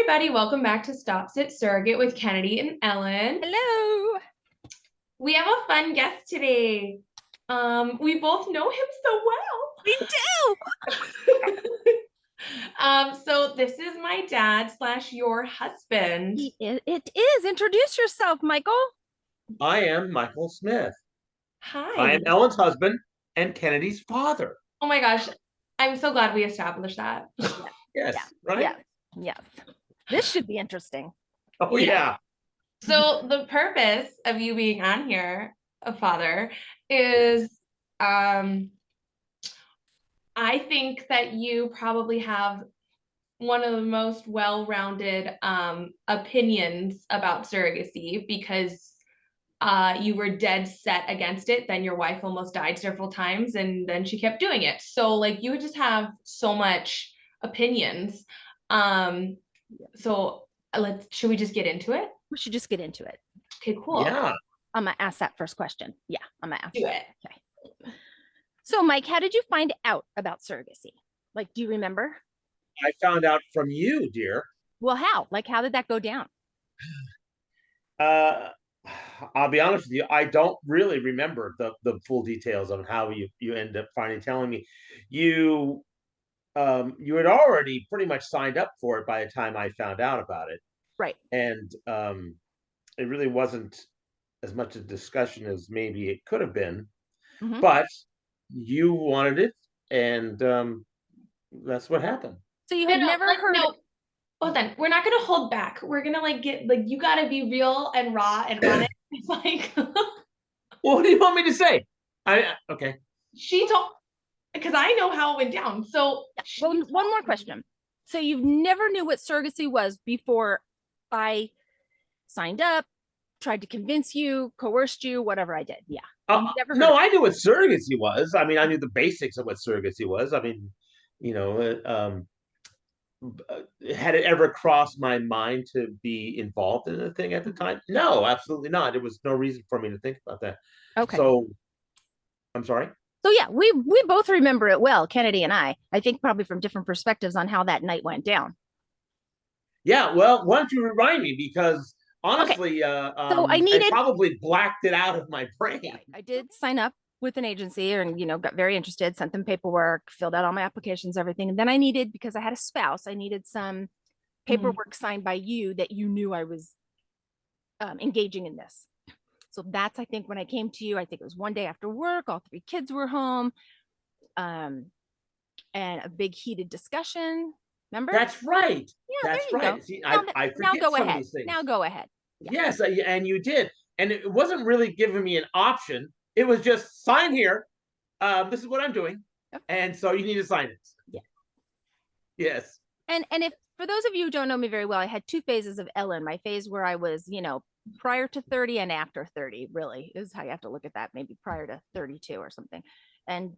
everybody. Welcome back to Stop.Sit.Surrogate with Kennedy and Ellen. Hello. We have a fun guest today. We both know him so well. We do. So this is my dad / your husband. It is. Introduce yourself, Michael. I am Michael Smith. Hi. I am Ellen's husband and Kennedy's father. Oh my gosh. I'm so glad we established that. Yes, Yeah. right? Yes. This should be interesting. Oh, yeah. So the purpose of you being on here, father, is I think that you probably have one of the most well-rounded opinions about surrogacy because you were dead set against it. Then your wife almost died several times and then she kept doing it. So like you would just have so much opinions. So should we just get into it? We should just get into it. Okay, cool. Yeah. I'm gonna ask that first question. Yeah, I'm gonna ask Do it. Okay. So, Mike, how did you find out about surrogacy? Like, do you remember? I found out from you, dear. Well, how? Like, how did that go down? I'll be honest with you, I don't really remember the full details on how you end up finally telling me. You had already pretty much signed up for it by the time I found out about it. Right. And it really wasn't as much a discussion as maybe it could have been. Mhm. But you wanted it, and that's what happened. So you had never heard. No. Well, then we're not gonna hold back. We're gonna you gotta be real and raw and honest. It's like, Well, what do you want me to say? Okay. she told, because I know how it went down. So Well, one more question. So you never knew what surrogacy was before I signed up, tried to convince you, coerced you, whatever I did. Yeah. No, I knew what surrogacy was. I mean, I knew the basics of what surrogacy was. I mean, had it ever crossed my mind to be involved in the thing at the time? No, absolutely not. There was no reason for me to think about that. Okay. So, I'm sorry? So yeah, we both remember it well, Kennedy and I think probably from different perspectives on how that night went down. Yeah, well, why don't you remind me? Because honestly, so I probably blacked it out of my brain. Yeah, I did sign up with an agency and, got very interested, sent them paperwork, filled out all my applications, everything. And then I needed, because I had a spouse, I needed some paperwork signed by you that you knew I was engaging in this. So that's, I think, when I came to you, I think it was one day after work, all three kids were home, and a big heated discussion. Remember? That's right. Yeah, that's right. Go. See, now, I forget now go some ahead. of these things. Now go ahead. Yeah. Yes, and you did. And it wasn't really giving me an option. It was just sign here. This is what I'm doing. Yep. And so you need to sign it. Yeah. Yes. And if, for those of you who don't know me very well, I had two phases of Ellen. My phase where I was, prior to 30 and after 30, really is how you have to look at that. Maybe prior to 32 or something. And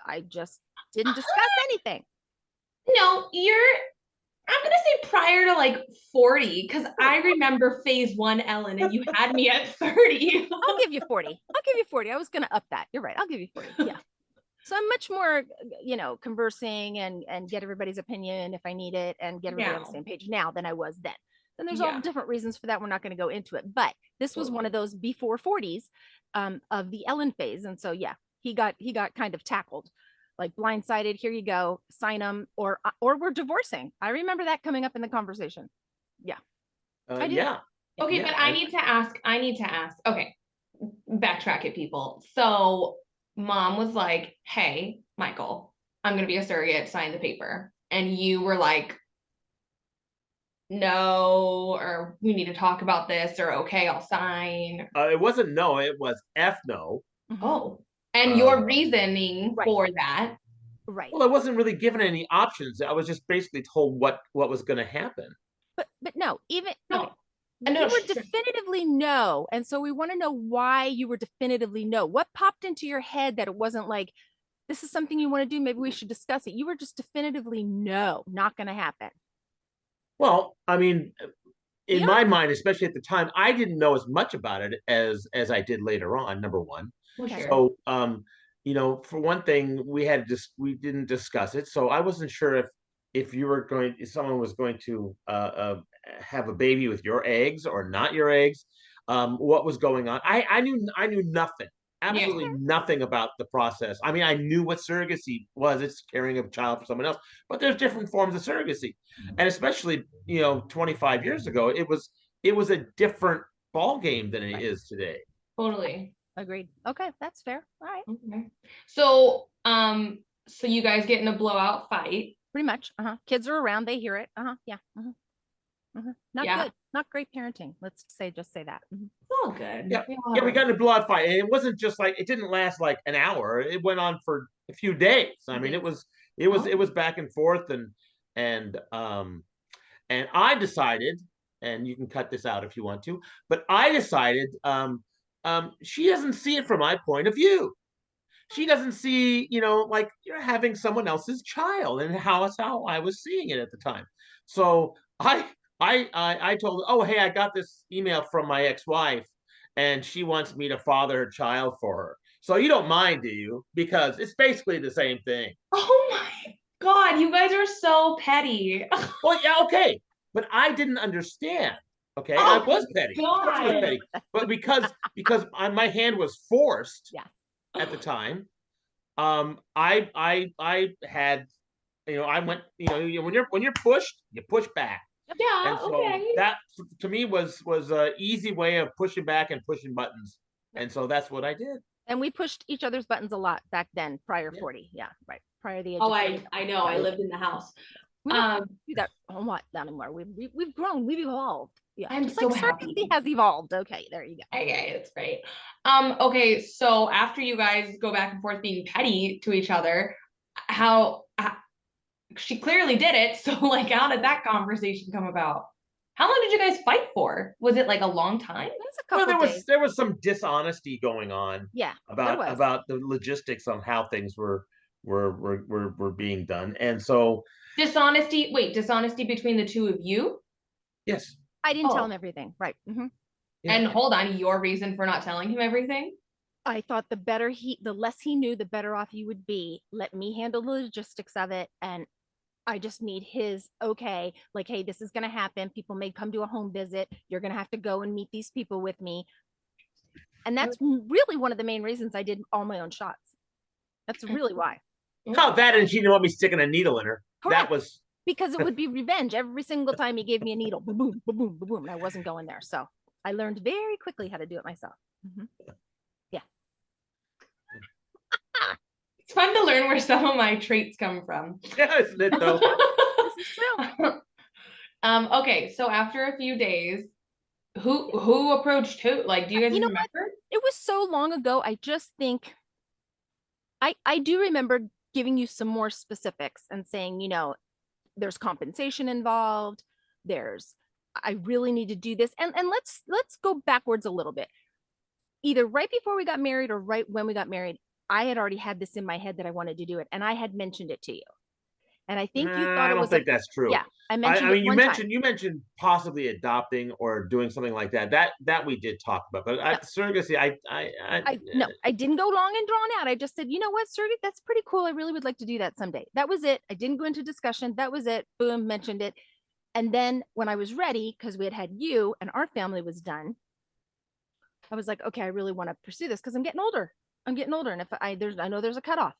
I just didn't discuss anything. No, I'm gonna say prior to like 40, because I remember phase 1, Ellen, and you had me at 30. I'll give you 40. I was gonna up that. You're right. I'll give you 40. Yeah. So I'm much more, conversing and get everybody's opinion if I need it and get everybody on the same page now than I was then. And there's all different reasons for that. We're not going to go into it, but this was one of those before 40s of the Ellen phase. And so, yeah, he got kind of tackled, like blindsided. Here you go, sign them, or we're divorcing. I remember that coming up in the conversation. Yeah. Yeah. Okay, but I need to ask. Okay, backtrack it, people. So mom was like, hey, Michael, I'm going to be a surrogate, sign the paper. And you were like, no, or we need to talk about this, or okay, I'll sign. It wasn't no, it was F no. Oh, and your reasoning for that. Right. Well, I wasn't really given any options. I was just basically told what was going to happen. But no, even no. You were definitively no. And so we want to know why you were definitively no. What popped into your head that it wasn't like, this is something you want to do, maybe we should discuss it. You were just definitively no, not going to happen. Well, I mean, in my mind, especially at the time, I didn't know as much about it as I did later on, number one. Okay. So, for one thing, we didn't discuss it. So I wasn't sure if someone was going to have a baby with your eggs or not your eggs, what was going on. I knew nothing, absolutely nothing about the process. I mean, I knew what surrogacy was. It's carrying a child for someone else, but there's different forms of surrogacy. And especially, 25 years ago, it was a different ball game than it is today. Totally. Agreed. Okay, that's fair. All right. Okay. So you guys get in a blowout fight. Pretty much. Kids are around, they hear it. Yeah. Not good. Not great parenting. Let's just say that. Oh, good. Yeah, we got in a blowout fight, and it wasn't just like, it didn't last like an hour. It went on for a few days. I mean, it was back and forth, and I decided, and you can cut this out if you want to, but I decided, she doesn't see it from my point of view. She doesn't see, like you're having someone else's child, and that's how I was seeing it at the time. So I told her, oh, hey, I got this email from my ex-wife, and she wants me to father her child for her. So you don't mind, do you? Because it's basically the same thing. Oh my God, you guys are so petty. Well, yeah, okay, but I didn't understand. Okay, I was petty. Of course I was petty. But because my hand was forced. Yeah. At the time, I had, I went, when you're pushed, you push back. Yeah. And so that to me was a easy way of pushing back and pushing buttons. And so that's what I did. And we pushed each other's buttons a lot back then, prior 40. Yeah, right. Prior to the age of 40. I know. I lived in the house. We don't do that a lot anymore. We've grown, we've evolved. Yeah, I'm just so like happy. Surrogacy has evolved. Okay, there you go. Okay, it's great. Okay, so after you guys go back and forth being petty to each other, she clearly did it. So like, how did that conversation come about? How long did you guys fight for? Was it like a long time? It was a couple days. There was some dishonesty going on. Yeah, about the logistics on how things were being done, and so dishonesty. Wait, dishonesty between the two of you? Yes. I didn't tell him everything. Right. Yeah. And hold on, your reason for not telling him everything? I thought the less he knew, the better off you would be. Let me handle the logistics of it. And I just need his okay, like, hey, this is going to happen. People may come to a home visit. You're going to have to go and meet these people with me. And that's really one of the main reasons I did all my own shots. That's really why. How that, and she didn't want me sticking a needle in her. Correct. That was because it would be revenge every single time he gave me a needle. Boom, boom, boom, boom, boom, and I wasn't going there. So I learned very quickly how to do it myself. Yeah. It's fun to learn where some of my traits come from. Yeah, isn't it though? This is true. Okay, so after a few days, who approached who? Like, do you guys remember? What? It was so long ago. I just think I do remember giving you some more specifics and saying, there's compensation involved. I really need to do this. And let's go backwards a little bit. Either right before we got married or right when we got married, I had already had this in my head that I wanted to do it. And I had mentioned it to you. And I think you thought it was. I don't think that's true. Yeah, I mentioned. I mean, you mentioned possibly adopting or doing something like that. That we did talk about, but surrogacy, no, I didn't go long and drawn out. I just said, you know what, surrogate, that's pretty cool. I really would like to do that someday. That was it. I didn't go into discussion. That was it. Boom, mentioned it. And then when I was ready, because we had you and our family was done, I was like, okay, I really want to pursue this because I'm getting older. And if I know there's a cutoff,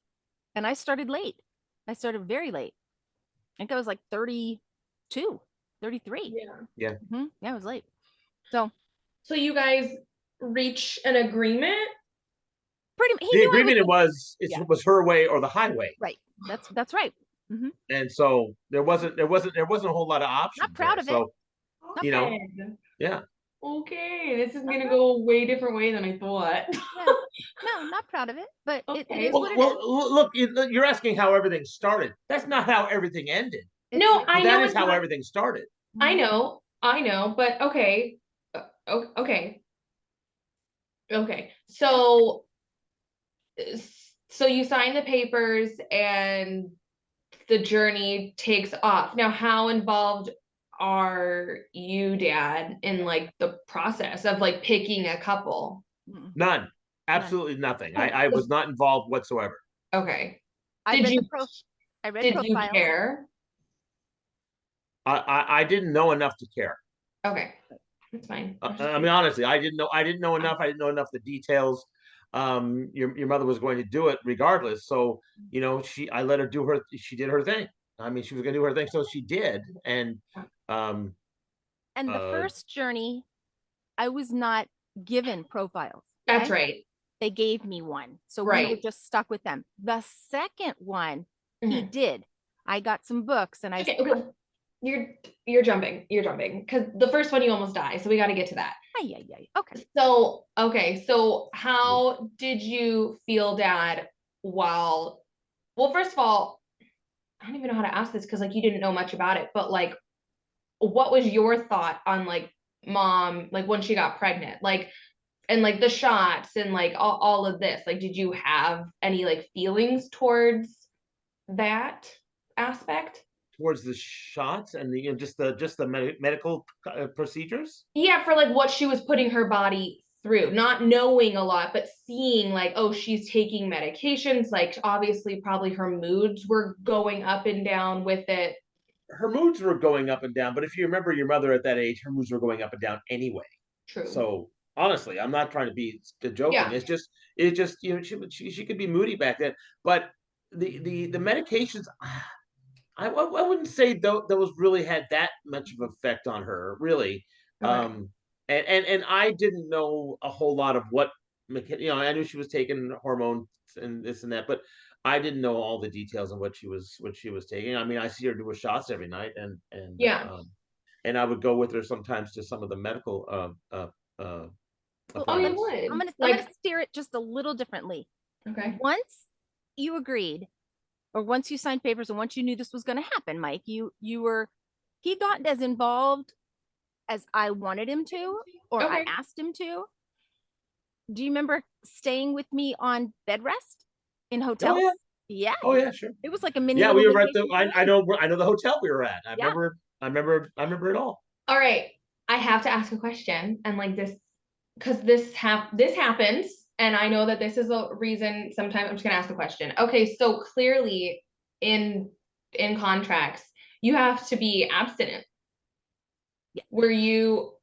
and I started late. I started very late. I think I was like 32, 33. Yeah. Yeah, I was late. So you guys reach an agreement? The agreement was her way or the highway. Right. That's right. And so there wasn't a whole lot of options. Not proud of it. So, yeah. Okay, this is gonna go a way different way than I thought. Yeah. No, not proud of it, but it is what it is. Look, you're asking how everything started. That's not how everything ended. No, I know that is how everything started. I know, but okay, okay. So you sign the papers and the journey takes off. Now, how involved are you, Dad, in like the process of like picking a couple? None. Absolutely nothing. I was not involved whatsoever. Okay. I read Did you profiles. care? I didn't know enough to care. Okay, that's fine. I mean, honestly, I didn't know enough. I didn't know enough of the details. Your mother was going to do it regardless. So, I let her do she did her thing. I mean, she was going to do her thing. So she did. Um, And the first journey, I was not given profiles. That's right. They gave me one. So we were just stuck with them. The second one, he did. I got some books and okay. You're jumping because the first one you almost die, so we got to get to that. Okay. So how did you feel, Dad, well, first of all, I don't even know how to ask this because like you didn't know much about it, but like what was your thought on like mom, like when she got pregnant, like and like the shots and like all of this, like did you have any like feelings towards that aspect? Towards the shots and the just the medical procedures. Yeah, for like what she was putting her body through, not knowing a lot, but seeing like, oh, she's taking medications. Like obviously, probably her moods were going up and down with it. Her moods were going up and down, but if you remember your mother at that age, her moods were going up and down anyway. True. So honestly, I'm not trying to be joking. Yeah. It's just she could be moody back then, but the medications. I wouldn't say those really had that much of effect on her, really. Okay. And I didn't know a whole lot of what I knew she was taking hormones and this and that, but I didn't know all the details of what she was taking. I mean, I see her do her shots every night, Yeah. and I would go with her sometimes to some of the medical Oh, you appointments. would. I'm Like, gonna steer it just a little differently. okay. Once you agreed, or once you signed papers, and once you knew this was going to happen, Mike, he got as involved as I wanted him to, or I Okay. asked him to. Do you remember staying with me on bed rest in hotels? Oh yeah. Yeah. Oh yeah, sure. It was like a mini. Yeah, little we were at vacation the. for I me. know the hotel we were at. Yeah. I remember it all. All right. I have to ask a question, and like this, because this happens, and I know that this is a reason. Sometimes I'm just gonna ask the question. Okay, so clearly in contracts, you have to be abstinent. Yeah. Were you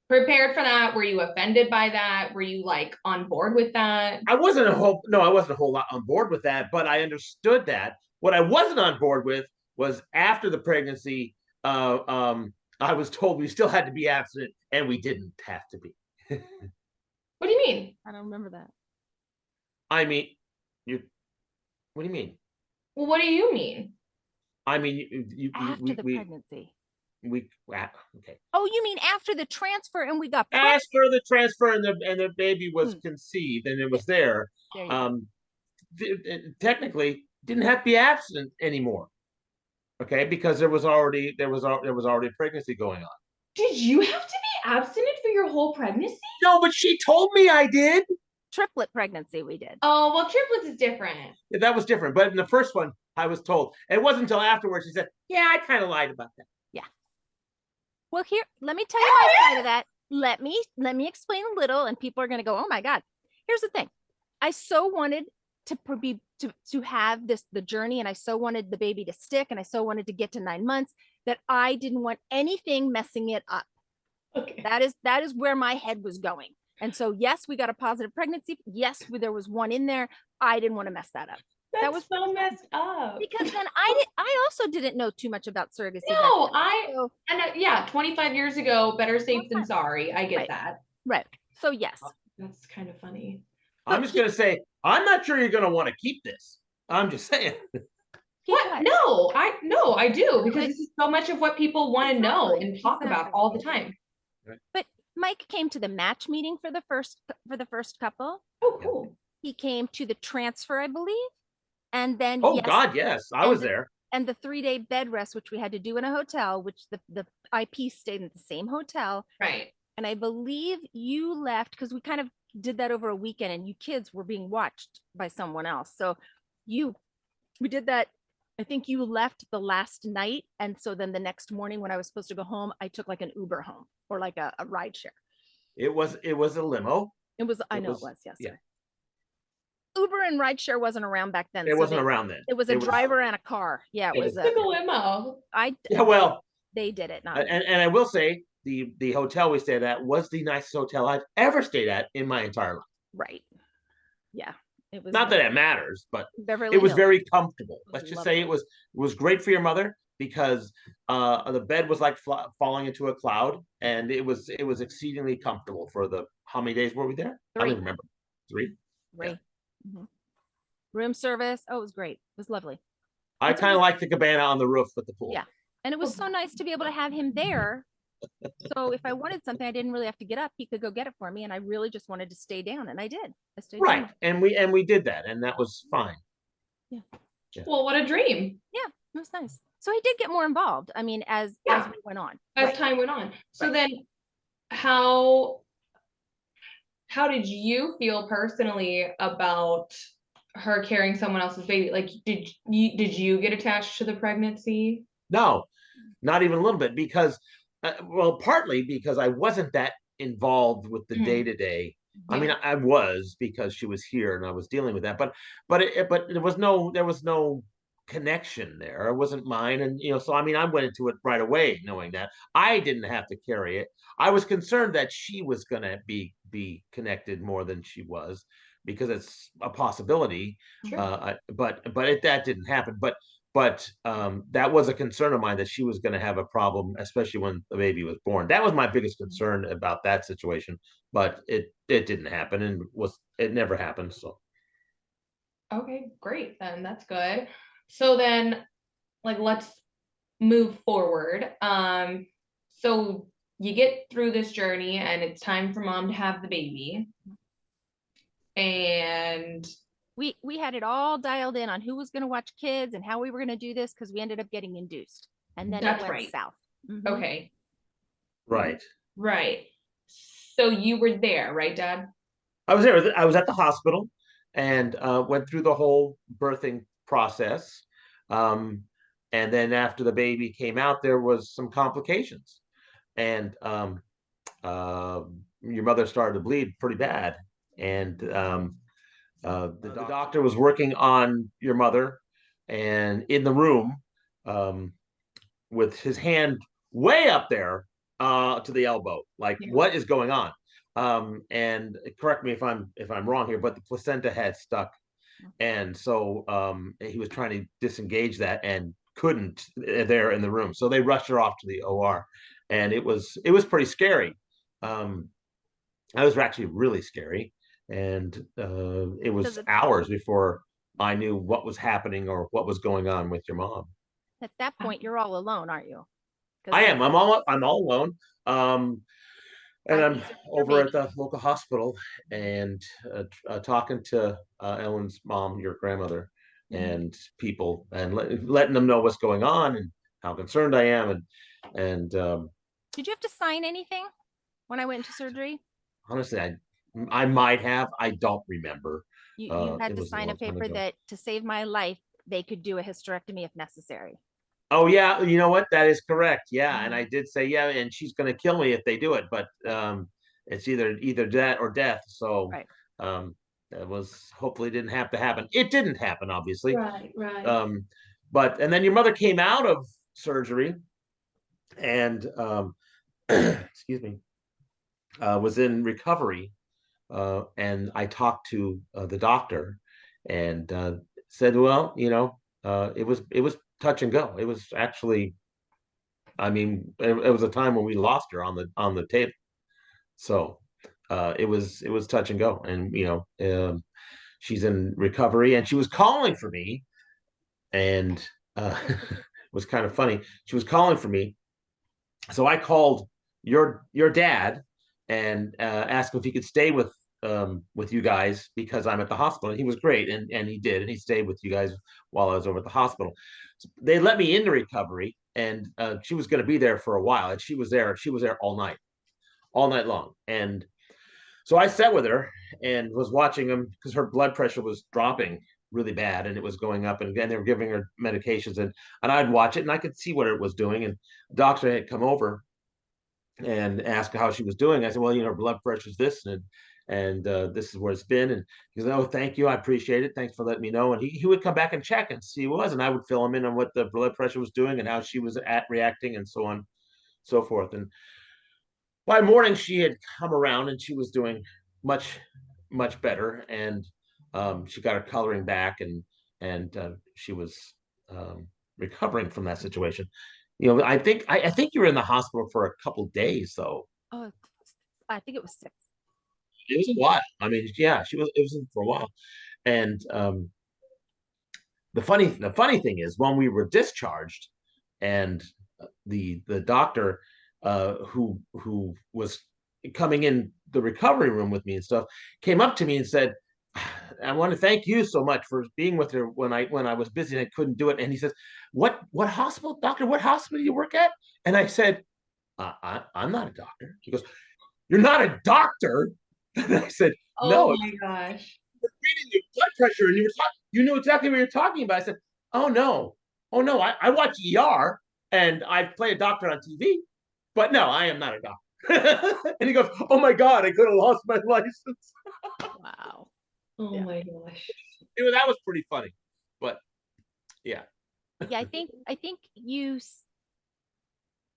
prepared for that? Were you offended by that? Were you like on board with that? I wasn't a whole lot on board with that, but I understood that. What I wasn't on board with was after the pregnancy, I was told we still had to be abstinent, and we didn't have to be. What do you mean? I don't remember that. I mean, what do you mean? Well, what do you mean? I mean, After the pregnancy. Okay. Oh, you mean after the transfer and we got As pregnant? for the transfer and the baby was conceived and it was there, There you go. Technically didn't have to be abstinent anymore. Okay, because there was already a pregnancy going on. Did you have to be abstinent for your whole pregnancy? No, but she told me I did. Triplet pregnancy we did. Oh, well, triplets is different. Yeah, that was different. But in the first one, I was told. It wasn't until afterwards she said, "Yeah, I kind of lied about that." Yeah. Well, here, let me tell you my side of that. Let me explain a little, and people are going to go, "Oh my God." Here's the thing. I so wanted to have the journey, and I so wanted the baby to stick, and I so wanted to get to 9 months that I didn't want anything messing it up. Okay. That is where my head was going. And so, yes, we got a positive pregnancy. Yes, there was one in there. I didn't want to mess that up. That was so messed up. Because then I also didn't know too much about surrogacy. No, yeah, 25 years ago, better safe than sorry. I get right. that. Right. So yes. That's kind of funny. I'm just gonna say, I'm not sure you're gonna want to keep this. I'm just saying. What? No, I do, because this is so much of what people want to know and talk about all the time. But Mike came to the match meeting for the first couple. Oh, cool. He came to the transfer, I believe. And then God, yes, I was there. And the 3-day bed rest, which we had to do in a hotel, which the IP stayed in the same hotel. Right. And I believe you left because we kind of did that over a weekend, and you kids were being watched by someone else. So we did that. I think you left the last night. And so then the next morning when I was supposed to go home, I took like an Uber home or like a ride share. It was a limo. It was, I know it was, yes. Yeah. Uber and rideshare wasn't around back then. It wasn't around then. It was a driver and a car. Yeah, it was Took a limo. Yeah, well, they did it. Not and I will say the hotel we stayed at was the nicest hotel I've ever stayed at in my entire life. right. Yeah, it was Not that it matters, but Beverly it was Hills. very comfortable. It was Let's just lovely. say it was great for your mother because the bed was like falling into a cloud, and it was exceedingly comfortable for the how many days were we there? I don't 3. even remember. 3. Yeah. Room service. Oh, it was great. It was lovely. I kind of like the cabana on the roof with the pool. Yeah, and it was so nice to be able to have him there. So if I wanted something, I didn't really have to get up. He could go get it for me, and I really just wanted to stay down, and I did. I stayed right, down. and we did that, and that was fine. Yeah. Well, what a dream. Yeah, it was nice. So he did get more involved. I mean, as we went on, as time went on. So then, how did you feel personally about her carrying someone else's baby? Like, did you get attached to the pregnancy? No, not even a little bit, because well, partly because I wasn't that involved with the day to day. I mean, I was, because she was here and I was dealing with that, but there was no connection there. It wasn't mine, and so I mean, I went into it right away knowing that I didn't have to carry it. I was concerned that she was going to be connected more than she was, because it's a possibility. Sure. That didn't happen. But that was a concern of mine, that she was going to have a problem, especially when the baby was born. That was my biggest concern about that situation, but it didn't happen, and it never happened. So okay, great, then that's good. So then, like, let's move forward. So you get through this journey and it's time for mom to have the baby, and we had it all dialed in on who was going to watch kids and how we were going to do this, because we ended up getting induced, and then it went south. Okay. Right. So you were there, right, Dad? I was there. I was at the hospital, and went through the whole birthing process. And then after the baby came out, there was some complications, and your mother started to bleed pretty bad, and the doctor was working on your mother, and in the room, with his hand way up there, to the elbow, like, what is going on? And correct me if I'm wrong here, but the placenta had stuck, and so he was trying to disengage that and couldn't, there in the room. So they rushed her off to the OR, and it was pretty scary. That was actually really scary, and it was hours before I knew what was happening or what was going on with your mom. At that point, you're all alone, aren't you? I am. I'm all alone. And I'm over at the local hospital, and talking to Ellen's mom, your grandmother, and people, and letting them know what's going on and how concerned I am. And did you have to sign anything when I went into surgery? Honestly, I might have. I don't remember. You had to sign a paper that to save my life, they could do a hysterectomy if necessary. Oh yeah, you know what? That is correct. Yeah, and I did say, yeah, and she's going to kill me if they do it, but it's either that or death. So that was, hopefully didn't have to happen. It didn't happen, obviously. Right. But and then your mother came out of surgery, and excuse me, was in recovery, and I talked to the doctor, and said, well, it was touch and go. It was actually, I mean, it was a time when we lost her on the table. So it was touch and go, and she's in recovery, and she was calling for me, and it was kind of funny. She was calling for me, so I called your dad and asked him if he could stay with you guys, because I'm at the hospital. And he was great, and he did, and he stayed with you guys while I was over at the hospital. So they let me into recovery, and she was going to be there for a while, and she was there all night long. And so I sat with her and was watching him, because her blood pressure was dropping really bad, and it was going up, and again they were giving her medications, and I'd watch it, and I could see what it was doing. And the doctor had come over and asked how she was doing. I said, well, her blood pressure is this, and this is where it's been. And he goes, oh, thank you, I appreciate it, thanks for letting me know. And he would come back and check and see what it was, and I would fill him in on what the blood pressure was doing and how she was reacting and so on, so forth. And by morning she had come around and she was doing much better, and she got her coloring back, and she was recovering from that situation. I think you were in the hospital for a couple days though. Oh, I think it was 6. It was a while. I mean, yeah, it was in for a while. And the funny thing is, when we were discharged, and the doctor who was coming in the recovery room with me and stuff came up to me and said, I want to thank you so much for being with her when I was busy and I couldn't do it. And he says, what hospital, doctor, what hospital do you work at? And I said, I'm not a doctor. He goes, you're not a doctor? And I said, no. Oh my gosh. You're reading your blood pressure and you knew exactly what you're talking about. I said, oh no, I watch ER and I play a doctor on TV, but no, I am not a doctor. And he goes, oh my God, I could have lost my license. Wow. Oh my gosh. That was pretty funny, but yeah. Yeah, I think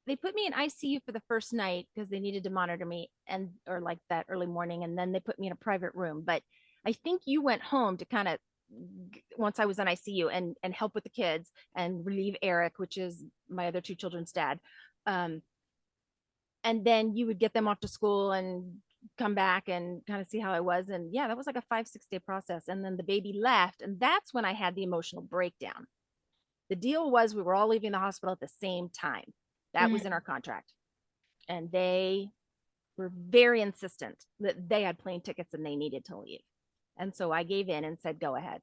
they put me in ICU for the first night because they needed to monitor me, and or like that early morning, and then they put me in a private room. But I think you went home to kind of, once I was in ICU, and help with the kids and relieve Eric, which is my other 2 children's dad. And then you would get them off to school and come back and kind of see how I was. And yeah, that was like a 5-6 day process. And then the baby left, and that's when I had the emotional breakdown. The deal was we were all leaving the hospital at the same time. That was in our contract. And they were very insistent that they had plane tickets and they needed to leave. And so I gave in and said, go ahead.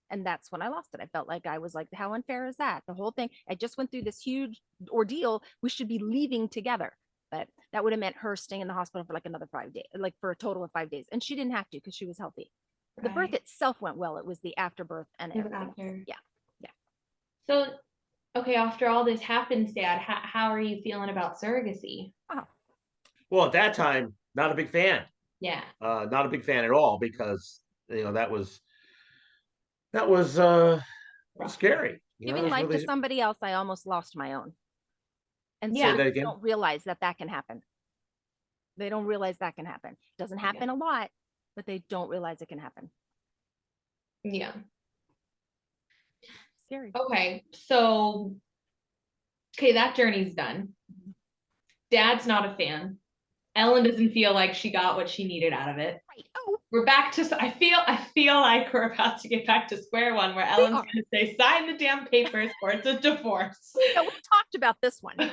And that's when I lost it. I felt like I was like, how unfair is that? The whole thing, I just went through this huge ordeal. We should be leaving together. But that would have meant her staying in the hospital for like another 5 days, like for a total of 5 days. And she didn't have to because she was healthy. The birth itself went well. It was the afterbirth and everything. Yeah. So, okay, after all this happens, Dad, how are you feeling about surrogacy? Oh. Well, at that time, not a big fan. Yeah. Not a big fan at all, because that was scary. Giving life to somebody else, I almost lost my own. And so they don't realize that can happen. They don't realize that can happen. It doesn't happen a lot, but they don't realize it can happen. Yeah. Scary. Okay, so that journey's done. Dad's not a fan. Ellen doesn't feel like she got what she needed out of it. Right. Oh. We're back to, I feel like we're about to get back to square one, where Ellen's going to say, sign the damn papers or it's a divorce. No, we talked about this one.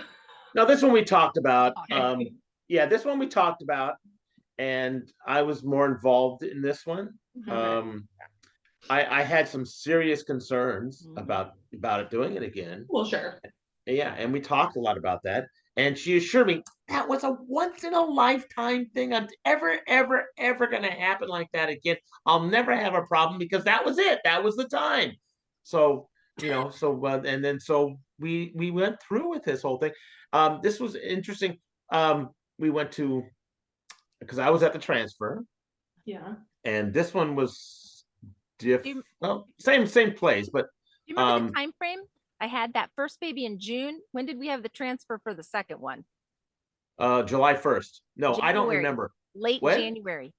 No, this one we talked about. Okay. Yeah, this one we talked about, and I was more involved in this one. I had some serious concerns about it doing it again. Well, sure. Yeah, and we talked a lot about that. And she assured me that was a once in a lifetime thing. I'm ever going to happen like that again. I'll never have a problem, because that was it. That was the time. So, and then we went through with this whole thing. This was interesting. We went to, because I was at the transfer. Yeah. And this one was same place, but do you remember the time frame? I had that first baby in June. When did we have the transfer for the second one? July 1st. No, January. I don't remember. Late January.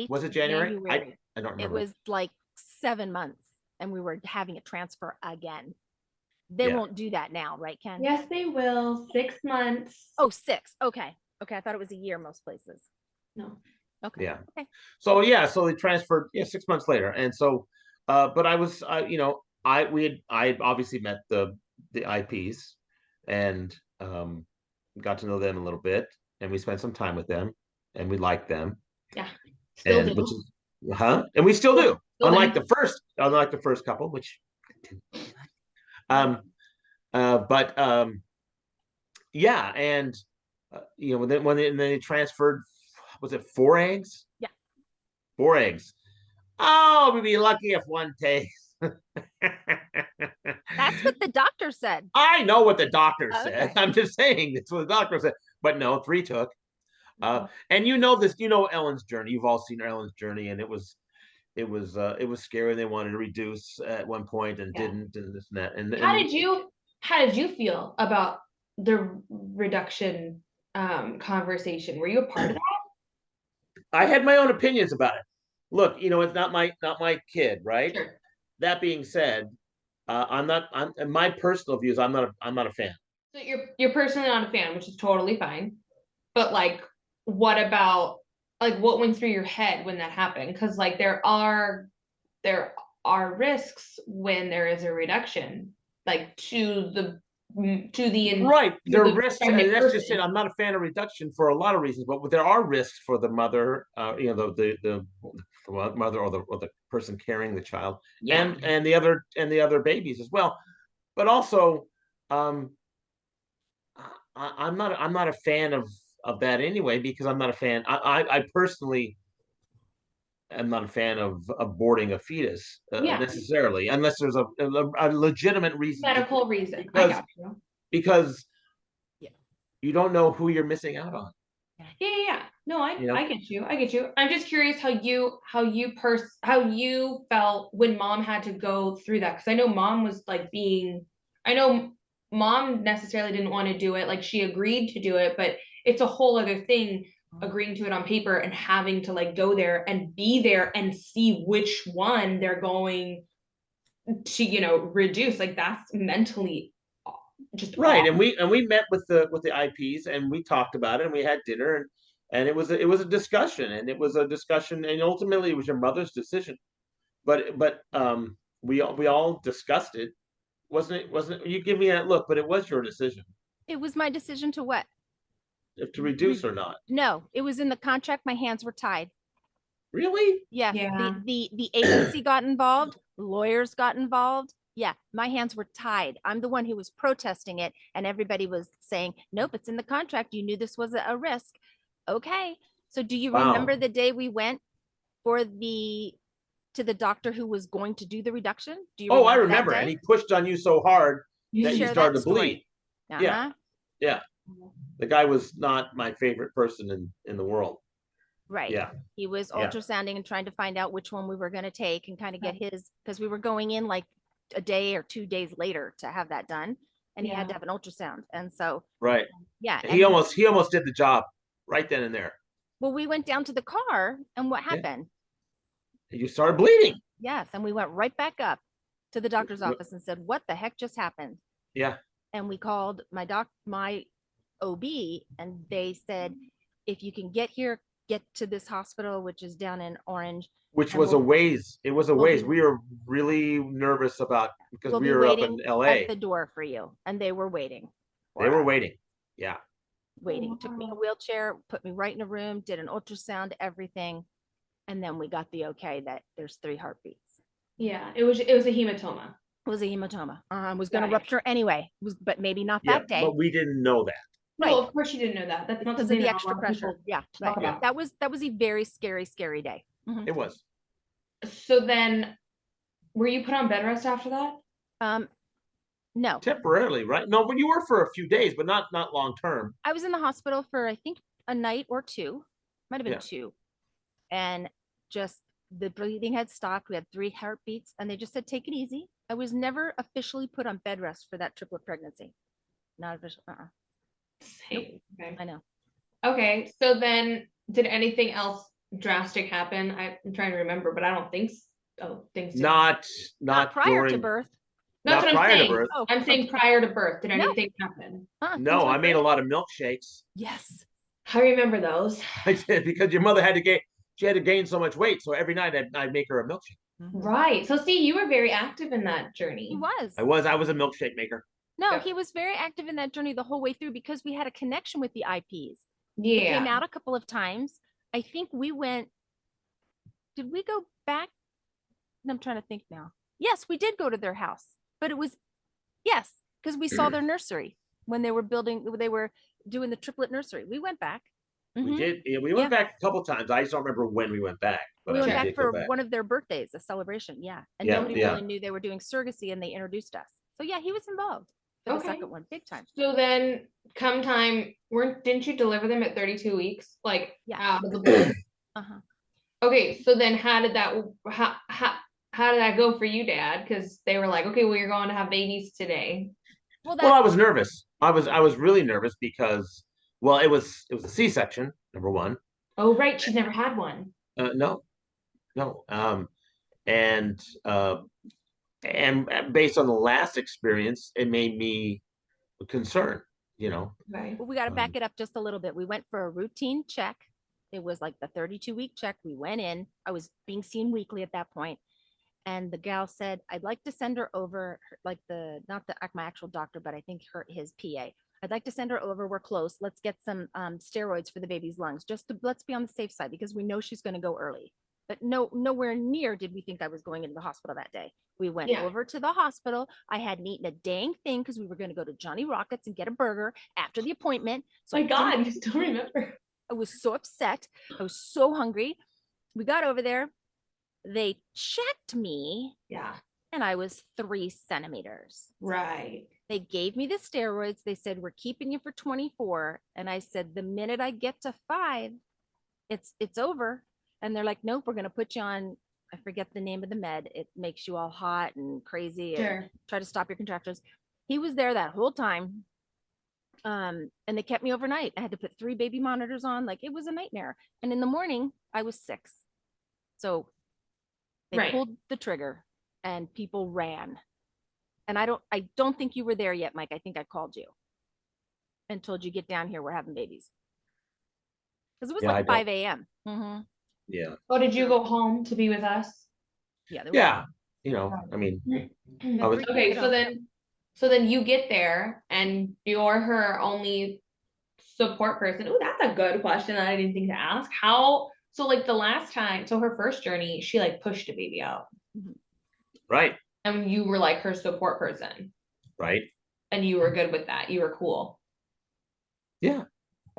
Was it January? I don't remember. It was like 7 months, and we were having a transfer again. They won't do that now, right, Ken? Yes, they will. 6 months. Oh, 6. Okay. I thought it was a year most places. No. Okay. Yeah. Okay. So they transferred 6 months later, and so, but I was, I obviously met the IPs, and got to know them a little bit, and we spent some time with them, and we liked them. Yeah. And we still do. Unlike the first couple, which yeah, and when they transferred, was it 4 eggs? Yeah. 4 eggs. Oh, we'd be lucky if one takes. That's what the doctor said. I know what the doctor said. I'm just saying that's what the doctor said. But no, 3 took. And you know this, you know Ellen's journey. You've all seen Ellen's journey, and it was scary. They wanted to reduce at one point and didn't, and this and that. How did you feel about the reduction conversation? Were you a part of that? I had my own opinions about it. Look, it's not my kid, right? Sure. That being said, I'm in my personal views, I'm not a fan. So you're personally not a fan, which is totally fine. But like, what about like what went through your head when that happened? Because like there are risks when there is a reduction, like to the Right. There are the risks, and pregnant that's just it. person. I'm not a fan of reduction for a lot of reasons, but there are risks for the mother, the mother or the person carrying the child, Yeah. and the other babies as well. But also, um, I'm not a fan of that anyway, because I'm not a fan. I personally am not a fan of aborting a fetus Yeah. necessarily, unless there's a legitimate reason to, Medical reason. I because got you. because Yeah. you don't know who you're missing out on. Yeah. No, You know? I get you. I get you. I'm just curious how you felt when mom had to go through that. Cause I know mom was like I know mom necessarily didn't want to do it. Like she agreed to do it, but it's a whole other thing agreeing to it on paper and having to like go there and be there and see which one they're going to, reduce. Like that's mentally just Right. awful. And we met with the IPs, and we talked about it, and we had dinner, and it was a discussion, and ultimately it was your mother's decision. But we all discussed it. Wasn't you give me that look, but it was your decision It was my decision to what? if to reduce or not. No, it was in the contract. My hands were tied. Really? Yes, Yeah. the agency got involved, lawyers got involved. Yeah, my hands were tied. I'm the one who was protesting it, and everybody was saying, nope, it's in the contract. You knew this was a risk. Okay. So do you remember Wow. the day we went to the doctor who was going to do the reduction? Do you Oh, I remember that remember. And day? he pushed on you so hard that you Share started that to bleed. story. Uh-huh. Yeah. Yeah. The guy was not my favorite person in the world. Right. Yeah. He was Yeah. ultrasounding and trying to find out which one we were going to take and kind of get his, because we were going in like a day or 2 days later to have that done. And he had to have an ultrasound. And so, Right. yeah. He almost did the job right then and there. Well, we went down to the car, and what Yeah. happened? You started bleeding. Yes. And we went right back up to the doctor's office and said, what the heck just happened? Yeah. And we called my OB, and they said, if you can get here, get to this hospital, which is down in Orange. Which and was a ways. It was a ways. be- We were really nervous about, because We'll we be were up in waiting LA. at the door for you. And they were waiting. They were us. waiting. Yeah. Waiting. Took me in a wheelchair, put me right in a room, did an ultrasound, everything. And then we got the okay that there's 3 heartbeats. Yeah, it was a hematoma. It was a hematoma. Was going to Got it. rupture anyway, but maybe not Yeah. that day. But we didn't know that. No, Right. of course you didn't know that. That's not Because of something the that a extra lot of pressure. people Yeah. talk Right. about. That was a very scary, scary day. Mhm. It was. So then, were you put on bed rest after that? No, Temporarily, right? No, but you were for a few days, but not long term. I was in the hospital for, I think, a night or 2, might have been Yeah. 2. And just the breathing had stopped. We had 3 heartbeats, and they just said, take it easy. I was never officially put on bed rest for that triplet pregnancy. Not official. Same. Okay. I know. Okay, so then did anything else drastic happen? I'm trying to remember, but I don't think things did. Not prior to during, birth. That's not what I'm prior to saying. birth. Oh, I'm saying okay. prior to birth. Did No. anything happen? Things No, I went made a great. lot of milkshakes. Yes. I remember those. I did, because your mother had to gain so much weight. So every night I'd make her a milkshake. Right. So see, you were very active in that journey. He was. I was a milkshake maker. No, Yeah. he was very active in that journey the whole way through because we had a connection with the IPs. Yeah. They came out a couple of times. I think did we go back? I'm trying to think now. Yes, we did go to their house, but yes, because we saw their nursery when they were doing the triplet nursery. We went back. We did. Yeah, we went back a couple times. I just don't remember when we went back. But We went back did for go back. one of their birthdays, a celebration. Yeah. And Yeah, nobody yeah. really knew they were doing surrogacy, and they introduced us. So yeah, he was involved. for the second one, big time. So then come time, didn't you deliver them at 32 weeks? Like Yeah. out of the blue? Uh-huh. Okay, so then how did that go for you, Dad? Because they were like, okay, well, you're going to have babies today. Well, I was nervous. I was really nervous because, well, it was a C-section, number one. Oh, right, she's never had one. No. And based on the last experience, it made me concerned, Right. Well, we got to back it up just a little bit. We went for a routine check. It was like the 32-week check. We went in. I was being seen weekly at that point. And the gal said, I'd like to send her over, like not my actual doctor, but I think his PA. I'd like to send her over. We're close. Let's get some steroids for the baby's lungs. Let's be on the safe side because we know she's going to go early. But nowhere near did we think I was going into the hospital that day. We went over to the hospital. I hadn't eaten a dang thing because we were going to go to Johnny Rockets and get a burger after the appointment. So my God, you still remember. I was so upset. I was so hungry. We got over there. They checked me. Yeah. And I was 3 centimeters. Right. They gave me the steroids. They said, we're keeping you for 24. And I said, the minute I get to 5, it's over. And they're like, nope, we're going to put you on, I forget the name of the med. It makes you all hot and crazy and try to stop your contractions. He was there that whole time. And they kept me overnight. I had to put 3 baby monitors on. Like, it was a nightmare. And in the morning, I was 6. So they pulled the trigger and people ran. And I don't think you were there yet, Mike. I think I called you and told you, get down here. We're having babies. Because it was like 5 a.m. Mm-hmm. Yeah. Oh, did you go home to be with us? Yeah. Yeah. I mean, okay. So then you get there and you're her only support person. Oh, that's a good question that I didn't think to ask. So like the last time, so her first journey, she like pushed a baby out. Right. And you were like her support person. Right. And you were good with that. You were cool. Yeah.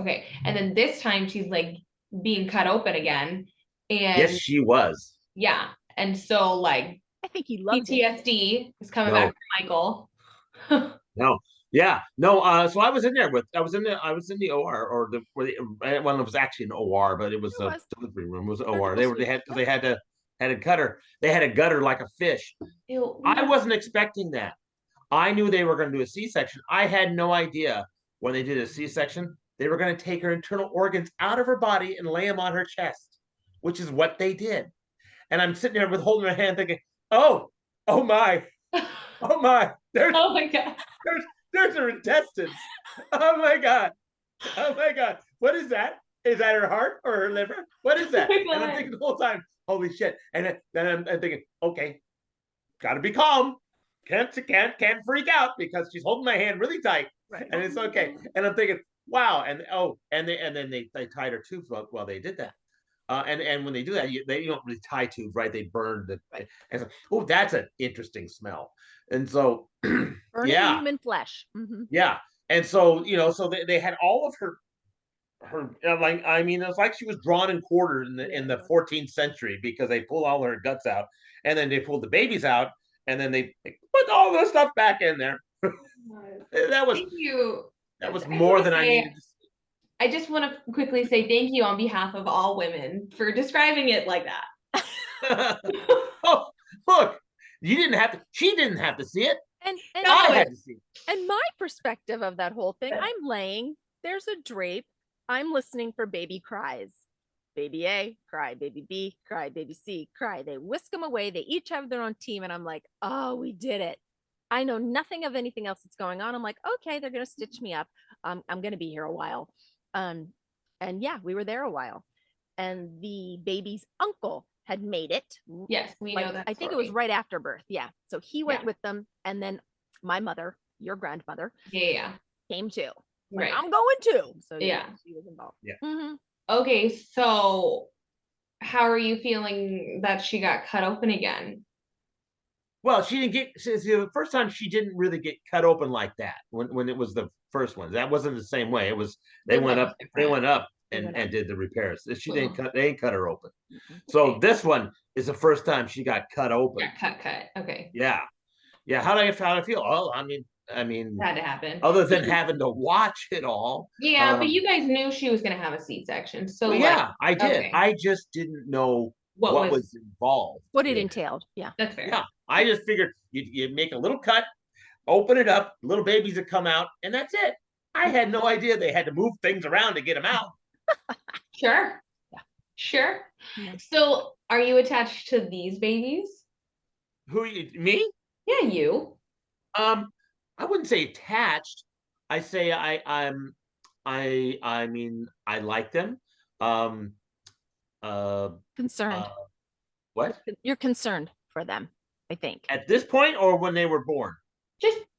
Okay. And then this time she's like being cut open again. And yes, she was. Yeah. And so like I think he loved PTSD is coming back to Michael. No. Yeah. No. So I was in the OR or it was actually an OR, but it was a delivery room. It was an OR. They had to cut her. They had to gut her like a fish. Ew. I wasn't expecting that. I knew they were going to do a C-section. I had no idea when they did a C-section, they were going to take her internal organs out of her body and lay them on her chest, which is what they did. And I'm sitting there with holding her hand thinking, oh my, oh my, oh my God. There's her intestines. Oh my God. Oh my God. What is that? Is that her heart or her liver? What is that? And I'm thinking the whole time, holy shit. And then I'm thinking, okay, gotta be calm. Can't freak out because she's holding my hand really tight. Right. And it's okay. And I'm thinking, wow. And then they tied her tubes while they did that. And when they do that, they don't really tie tubes, right? They burn the. Right. And so, oh, that's an interesting smell. And so, burning human flesh. Mm-hmm. Yeah. And so, so they had all of her like, I mean, it's like she was drawn and quartered in the 14th century because they pulled all her guts out and then they pulled the babies out and then they put all the stuff back in there. That was, thank you. That was more than I needed to see. I just want to quickly say thank you on behalf of all women for describing it like that. Oh, look, she didn't have to see it. And I had to see it. And my perspective of that whole thing, I'm laying, there's a drape, I'm listening for baby cries. Baby A, cry, baby B, cry, baby C, cry. They whisk them away. They each have their own team. And I'm like, oh, we did it. I know nothing of anything else that's going on. I'm like, okay, they're going to stitch me up. I'm going to be here a while. And yeah, we were there a while. And the baby's uncle had made it. Yes, we know that. I think it was right after birth. Yeah. So he went with them. And then my mother, your grandmother, came too. Like, I'm going too. So yeah, she was involved. Yeah. Mm-hmm. Okay, so how are you feeling that she got cut open again? Well, she didn't get, the first time she didn't really get cut open like that when it was the first one. That wasn't the same way. It was, they went up and did the repairs. They didn't cut her open. Mm-hmm. So this one is the first time she got cut open. Yeah, cut. Okay. Yeah. Yeah. How do I feel? Oh, I mean, I mean, Had to happen. other than having to watch it all. Yeah, but you guys knew she was gonna have a C-section, so Well, like, yeah, I did. okay, I just didn't know what what was was involved. What it in it. entailed. Yeah. that's fair. Yeah, I just figured you make a little cut, open it up, little babies that come out, and that's it. I had no idea they had to move things around to get them out. Sure. Yeah. Sure. Yeah. So are you attached to these babies? Me? Yeah, you. I wouldn't say attached. I say I mean I like them. Um Concerned. uh what? You're concerned for them, I think. At this point or when they were born?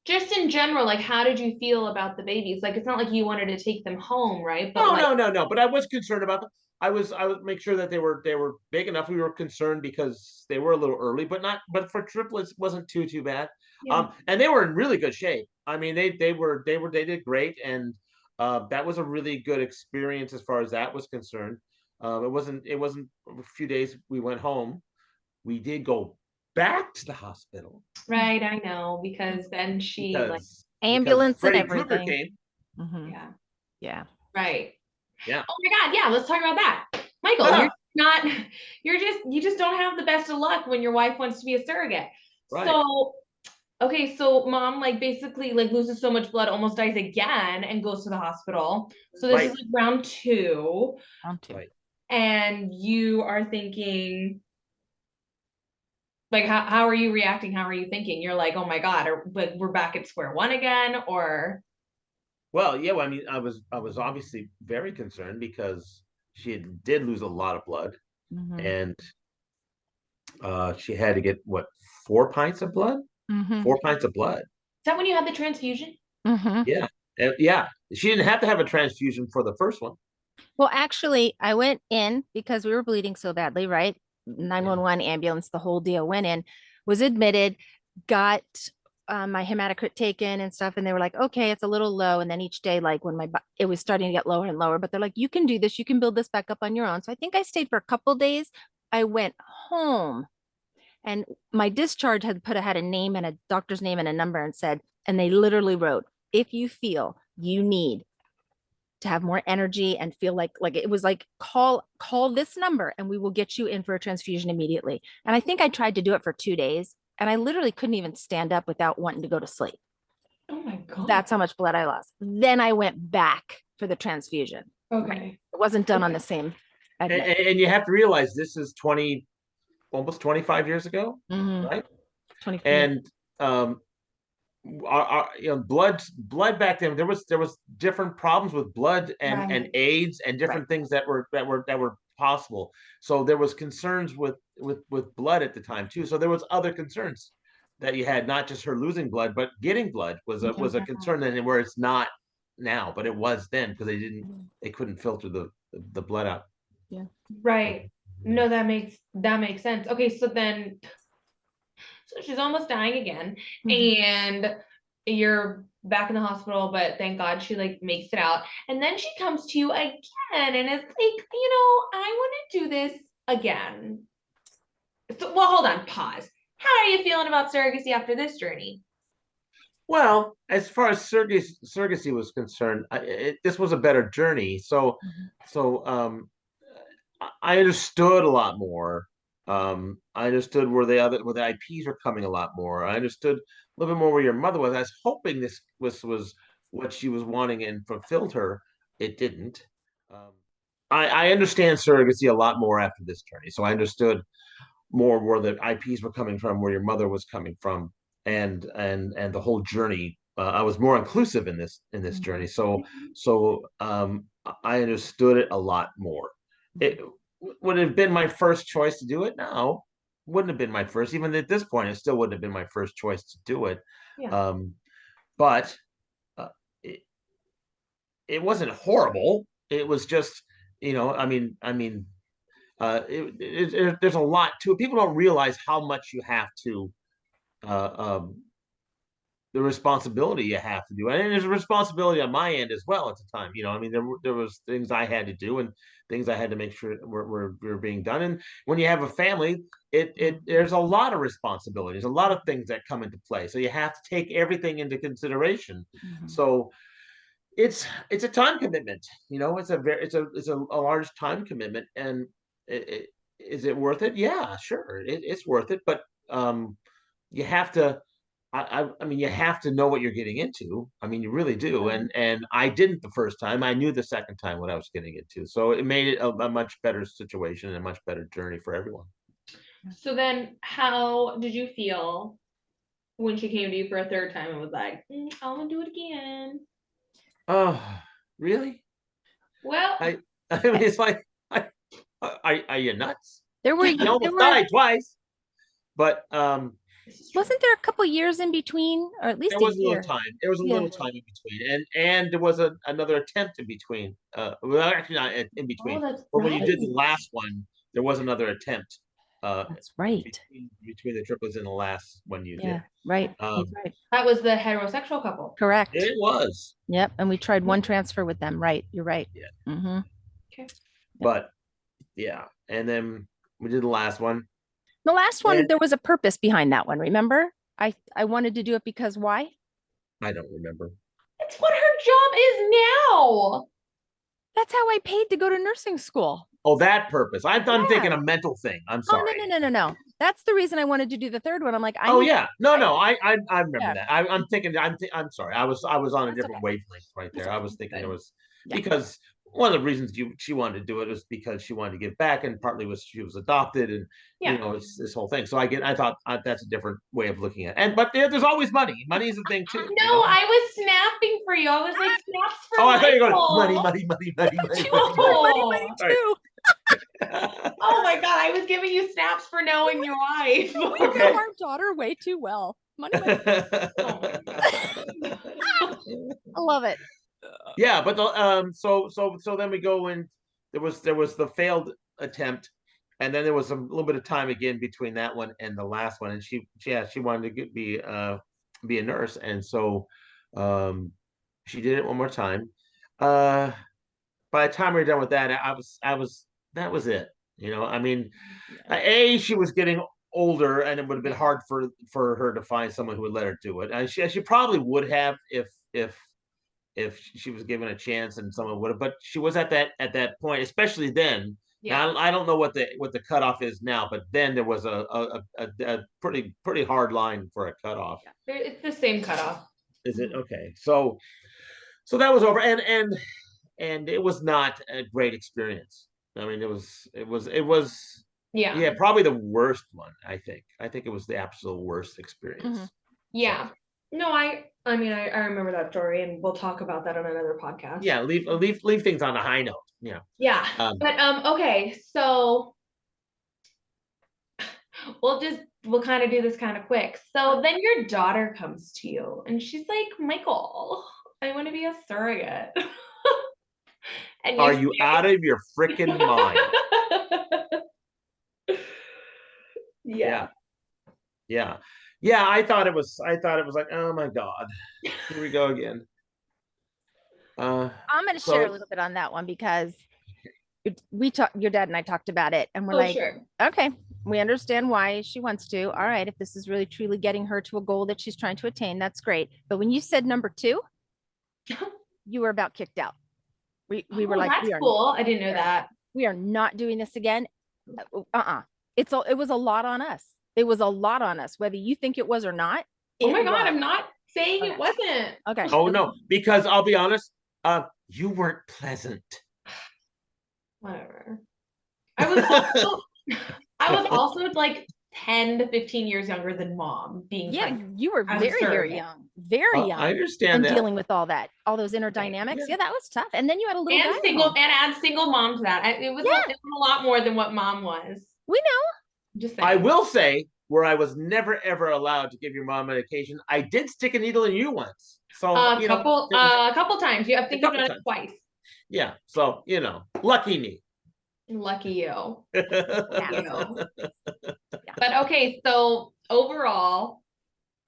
Just in general, like how did you feel about the babies? Like it's not like you wanted to take them home, right? But No, like, no. But I was concerned about them. I would make sure that they were big enough. We were concerned because they were a little early, but for triplets wasn't too bad. yeah. And they were in really good shape. I mean, they did great, and that was a really good experience as far as that was concerned. It wasn't a few days we went home. We did go back to the hospital Right, I know, because then she like, because Ambulance and Freddy Krueger everything. came. Mhm. yeah, Yeah. right. Yeah. Oh my God, yeah, let's talk about that. Michael, you're not, you just don't have the best of luck when your wife wants to be a surrogate. Right. So, okay, so mom like basically like loses so much blood, almost dies again and goes to the hospital. So this is Right. like round two, Round two. Right. and you are thinking, like, how are you reacting? How are you thinking? You're like, oh my God, or like we're back at square one again, or Well, yeah, well, I mean, I was obviously very concerned because did lose a lot of blood, Mhm. and she had to get what 4 pints of blood, Mhm. 4 pints of blood. is that when you had the transfusion? Mhm. Yeah, yeah. She didn't have to have a transfusion for the first one. Well, actually, I went in because we were bleeding so badly, right? Yeah. 911 ambulance, the whole deal. Went in, was admitted, got my hematocrit taken and stuff, and they were like, "Okay, it's a little low." And then each day, like when it was starting to get lower and lower, but they're like, "You can do this. You can build this back up on your own." So I think I stayed for a couple days. I went home, and my discharge had a name and a doctor's name and a number, and said, and they literally wrote, "If you feel you need to have more energy and feel like it was like call this number and we will get you in for a transfusion immediately." And I think I tried to do it for 2 days, and I literally couldn't even stand up without wanting to go to sleep. Oh my God. That's how much blood I lost. Then I went back for the transfusion. Okay. It wasn't done on Okay. the same And you have to realize this is almost 25 years ago, Mhm. right? 24. And um, blood back then there was different problems with blood and Right. AIDS and Right. different things that were possible. So there was concerns with blood at the time too. So there was other concerns that you had, not just her losing blood, but getting blood was a concern, and where it's not now, but it was then because they couldn't filter the blood out. Yeah. Right. No, that makes sense. Okay, so then so she's almost dying again, Mhm. and you're back in the hospital, but thank God she like makes it out. And then she comes to you again and it's like, I want to do this again. So, well, hold on, pause. How are you feeling about surrogacy after this journey? Well, as far as surrogacy was concerned, this was a better journey. Mhm. I understood a lot more. I understood where the IPs were coming a lot more. I understood a little bit more where your mother was. I was hoping this was what she was wanting and fulfilled her. It didn't. Um, I understand surrogacy a lot more after this journey. So I understood more where the IPs were coming from, where your mother was coming from, and the whole journey. I was more inclusive in this journey, so I understood it a lot more. It would have been my first choice to do it. No, wouldn't have been my first. Even at this point, it still wouldn't have been my first choice to do it. Yeah. But uh, it, it wasn't horrible. It was just, there's a lot to it. People don't realize how much you have to uh, um, the responsibility you have to do, and there's a responsibility on my end as well at the time. I mean, there was things I had to do and things I had to make sure were being done. And when you have a family, there's a lot of responsibilities, a lot of things that come into play. So you have to take everything into consideration. So it's a time commitment. It's a large time commitment, and is it worth it? Yeah, sure, it's worth it, but you have to. I mean, you have to know what you're getting into. I mean, you really do. And I didn't the first time. I knew the second time what I was getting into. So it made it a much better situation and a much better journey for everyone. So then how did you feel when she came to you for a third time and was like, I want to do it again? Oh, really? Well, I mean, it's like, are you nuts? There were, You almost died twice. But wasn't there a couple years in between, or at least there was a a little year? time. There was a little time in between, and there was another attempt in between. Well, actually not in between. that's But when you right. did the last one, there was another attempt. That's right. Between the triplets and the last one you did. Right. Um, Right. That was the heterosexual couple. Correct. It was. Yep. And we tried one transfer with them. Right. You're right. Yeah. Okay. But yeah, and then we did the last one. The last one, there was a purpose behind that one. Remember? I wanted to do it because why? I don't remember. It's what her job is now. That's how I paid to go to nursing school. Oh, that purpose. I'm thinking a mental thing. I'm sorry. Oh, no. That's the reason I wanted to do the third one. I'm like, I remember that. I'm thinking. I'm sorry. I was on a different wavelength right there. I was thinking it was because one of the reasons she wanted to do it was because she wanted to give back, and partly was she was adopted, and it's this whole thing. So I thought that's a different way of looking at it. And but there's always money. Money is a thing too. No, I was snapping for you. I was like, snaps for I thought you were Michael. Money too. Oh my God, I was giving you snaps for knowing your wife. We know our daughter way too well. Money. Oh I love it. Yeah, but so then we go and there was the failed attempt, and then there was a little bit of time again between that one and the last one, and she wanted to be a nurse, and so she did it one more time. By the time we were done with that, that was it. I mean, she was getting older, and it would have been hard for her to find someone who would let her do it, and she probably would have if she was given a chance and someone would have, but she was at that point, especially then. Now, I don't know what the cutoff is now, but then there was a pretty hard line for a cutoff. It's the same cutoff. Is it? Okay. So that was over, and it was not a great experience. I mean, it was probably the worst one. I think it was the absolute worst experience. Yeah. So. No, I mean, I remember that story, and we'll talk about that on another podcast. Yeah, leave things on a high note. Yeah. Yeah. But okay, so we'll kind of do this kind of quick. So then your daughter comes to you, and she's like, Michael, I want to be a surrogate. And are you out of your freaking mind? Yeah. I thought it was like, oh my God, here we go again. I'm going to share a little bit on that one because your dad and I talked about it, and we're okay, we understand why she wants to. All right, if this is really truly getting her to a goal that she's trying to attain, that's great. But when you said number 2, you were about kicked out. We were like, that's cool. I didn't know that. We are not doing this again. It was a lot on us. It was a lot on us, whether you think it was or not. Oh my God, I'm not saying it wasn't. Okay. Oh no, because I'll be honest, you weren't pleasant. Whatever. I was also like 10 to 15 years younger than mom being pregnant. You were very young. Very young. I understand that. Dealing with all those inner dynamics. Yeah, that was tough. And then you had a little and guy add single mom to that. It was a lot more than what mom was. We know. Just saying. I will say, where I was never ever allowed to give your mom medication, I did stick a needle in you once. So a couple times. I think you've done it twice. Yeah. So lucky me. Lucky you. But okay, so overall,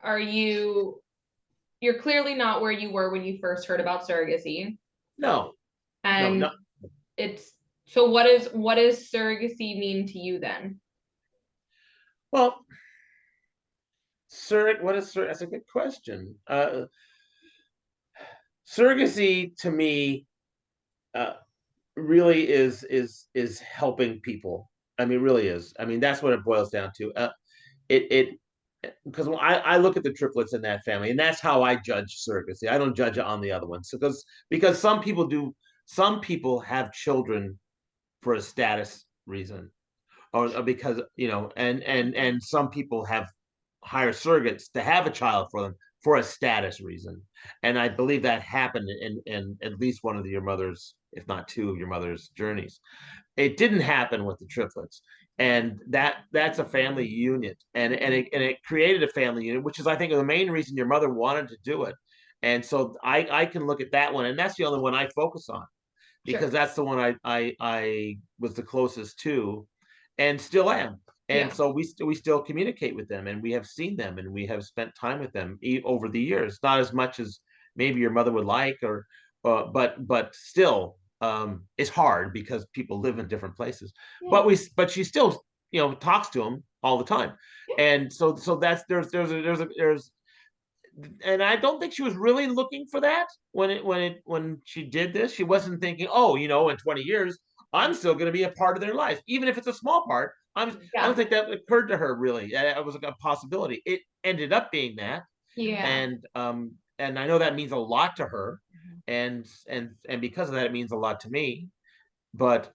are you you're clearly not where you were when you first heard about surrogacy. No, And no. So what does surrogacy mean to you then? Well, that's a good question. Surrogacy to me uh, really is helping people. I mean, really is. I mean, that's what it boils down to. It because I look at the triplets in that family, and that's how I judge surrogacy. I don't judge it on the other ones because some people do. Some people have children for a status reason, or because and some people have hire surrogates to have a child for them for a status reason. And I believe that happened in at least one of your mother's, if not two of your mother's journeys. It didn't happen with the triplets. And that's a family unit. And it created a family unit, which is I think the main reason your mother wanted to do it. And so I can look at that one, and that's the only one I focus on because that's the one I was the closest to and still am. And so we still communicate with them, and we have seen them, and we have spent time with them over the years. Not as much as maybe your mother would like, or but still, it's hard because people live in different places. But she still talks to them all the time, and so that's there's and I don't think she was really looking for that when she did this. She wasn't thinking, oh, in 20 years, I'm still going to be a part of their life, even if it's a small part. I don't think that occurred to her really. It was a possibility. It ended up being that, and I know that means a lot to her, and because of that, it means a lot to me. But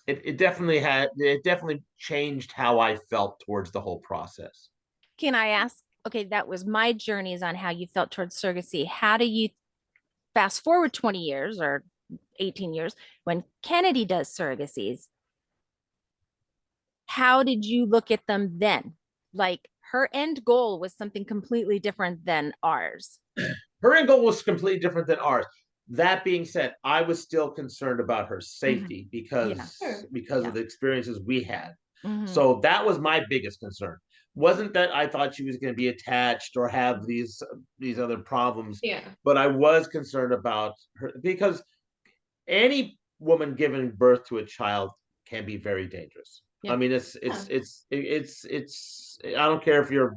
it definitely changed how I felt towards the whole process. Can I ask? Okay, that was my journeys on how you felt towards surrogacy. How do you fast forward 20 years or 18 years when Kennedy does surrogacies? How did you look at them then? Like her end goal was something completely different than ours. Her end goal was completely different than ours. That being said, I was still concerned about her safety because of the experiences we had. So that was my biggest concern. Wasn't that I thought she was going to be attached or have these other problems, but I was concerned about her because any woman giving birth to a child can be very dangerous. I mean, it's I don't care if you're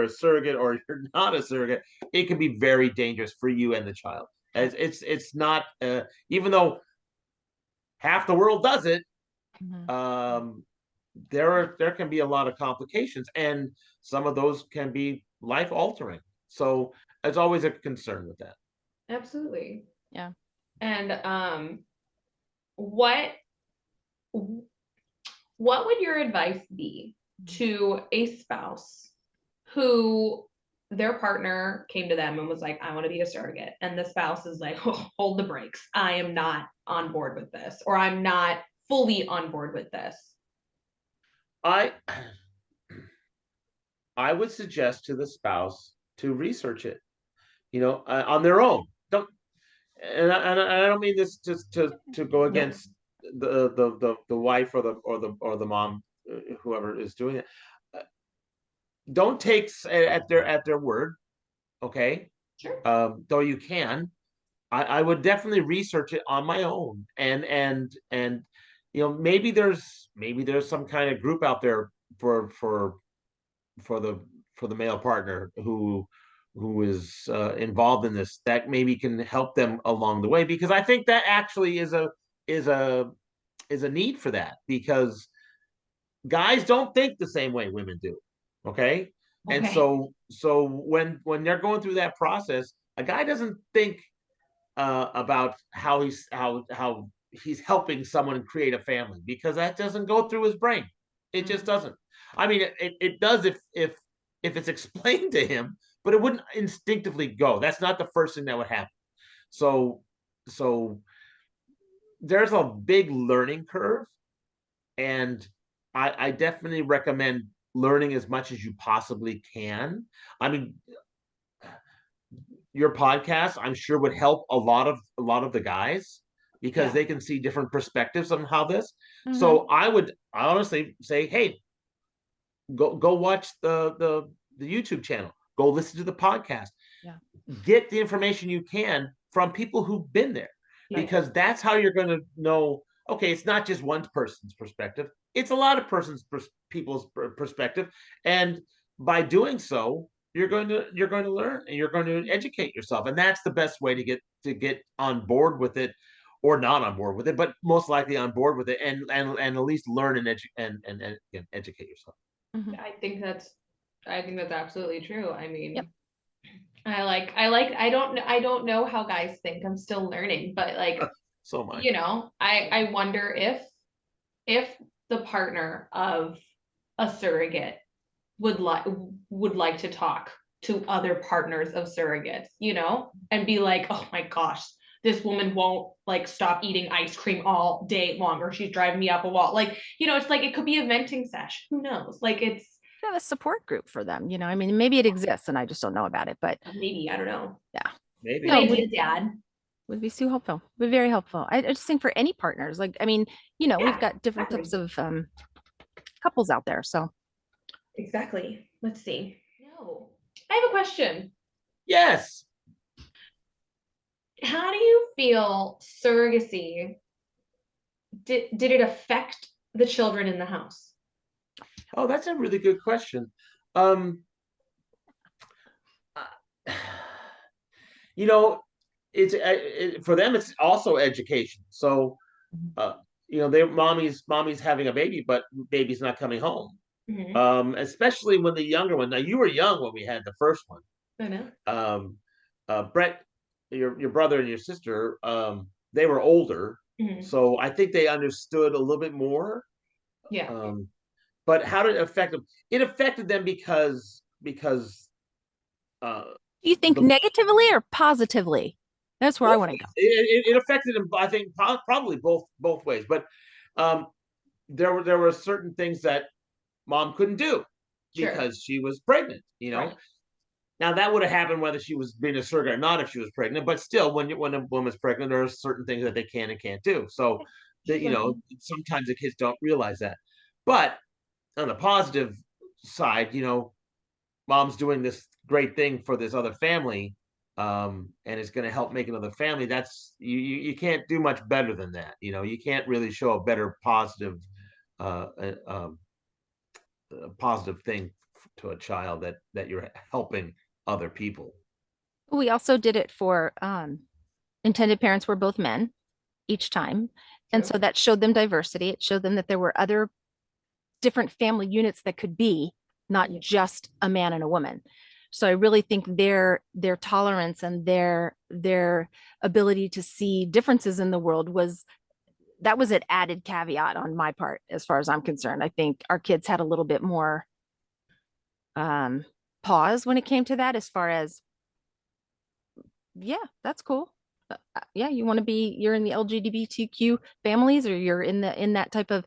a surrogate or you're not a surrogate. It can be very dangerous for you and the child. It's not even though half the world does it. There can be a lot of complications, and some of those can be life altering. So it's always a concern with that. Absolutely. Yeah. And what would your advice be to a spouse who their partner came to them and was like, I want to be a surrogate, and the spouse is like, oh, hold the brakes, I am not on board with this, or I'm not fully on board with this? I would suggest to the spouse to research it, on their own. And I don't mean this just to go against the wife or the mom, whoever is doing it. Don't take at their word, okay? Sure. Though you can, I would definitely research it on my own, and maybe there's some kind of group out there for the male partner who is involved in this that maybe can help them along the way, because I think that actually is a need for that, because guys don't think the same way women do. Okay. And so when they're going through that process, a guy doesn't think about how he's helping someone create a family, because that doesn't go through his brain. It just doesn't. I mean, it does if it's explained to him, but it wouldn't instinctively go. That's not the first thing that would happen. So there's a big learning curve, and I definitely recommend learning as much as you possibly can. I mean, your podcast, I'm sure, would help a lot of the guys, because they can see different perspectives on how this. So I honestly say, hey, go watch the YouTube channel. go listen to the podcast. Yeah. Get the information you can from people who've been there, because that's how you're going to know, okay, it's not just one person's perspective, it's a lot of people's perspective. And by doing so, you're going to learn, and you're going to educate yourself. And that's the best way to get on board with it, or not on board with it, but most likely on board with it, and at least learn and educate yourself. Mm-hmm. I think that's absolutely true. I mean, yep. I don't know how guys think. I'm still learning, but like, so much. You know, I wonder if the partner of a surrogate would like to talk to other partners of surrogates, you know, and be like, oh my gosh, this woman won't like stop eating ice cream all day long, or she's driving me up a wall. Like, you know, it's like, it could be a venting sesh. Who knows? Like, it's a support group for them, you know. I mean, maybe it exists and I just don't know about it, but maybe, I don't know. Yeah. Maybe. No, maybe dad would be so helpful. Would be very helpful. I just think for any partners, like, I mean, you know, we've got different types of couples out there. So exactly. Let's see. No, I have a question. Yes. How do you feel surrogacy did it affect the children in the house? Oh, that's a really good question. You know, for them, it's also education. So, you know, mommy's having a baby, but baby's not coming home. Mm-hmm. Especially when the younger one. Now, you were young when we had the first one. I know. Brett, your brother and your sister, they were older, Mm-hmm. so I think they understood a little bit more. Yeah. But how did it affect them? It affected them because do you think negatively or positively? That's where I want to go. It affected them, I think, probably both ways. But there were certain things that mom couldn't do because she was pregnant, you know. Right. Now that would have happened whether she was being a surrogate or not if she was pregnant, but still, when a woman's pregnant, there are certain things that they can and can't do. So that, you know, sometimes the kids don't realize that. But on the positive side, you know, mom's doing this great thing for this other family, and it's going to help make another family. That's you can't do much better than that. You know, you can't really show a better positive positive thing to a child that you're helping other people. We also did it for intended parents were both men each time. And so that showed them diversity. It showed them that there were other different family units that could be, not just a man and a woman. So I really think their tolerance and their ability to see differences in the world was an added caveat on my part, as far as I'm concerned. I think our kids had a little bit more pause when it came to that, as far as, yeah, that's cool. Yeah, you're in the LGBTQ families, or you're in that type of